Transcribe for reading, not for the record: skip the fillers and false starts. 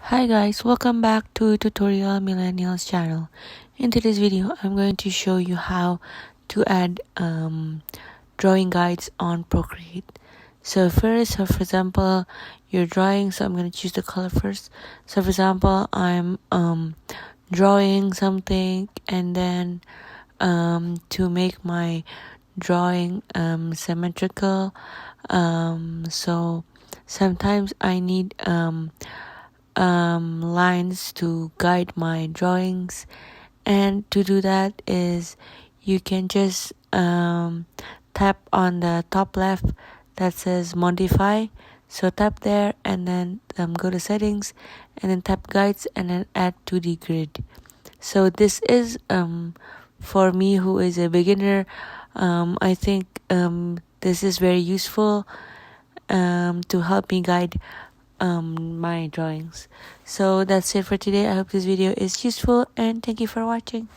Hi guys, welcome back to Tutorial Millennials channel. In today's video, I'm going to show you how to add drawing guides on Procreate. So for example, you're drawing, so I'm going to choose the color first. So for example, I'm drawing something, and then to make my drawing symmetrical, so sometimes I need lines to guide my drawings, and to do that is you can just tap on the top left that says modify. So tap there, and then go to settings, and then tap guides, and then add 2D grid. So this is for me who is a beginner. I think this is very useful to help me guide my drawings. So that's it for today. I hope this video is useful, and thank you for watching.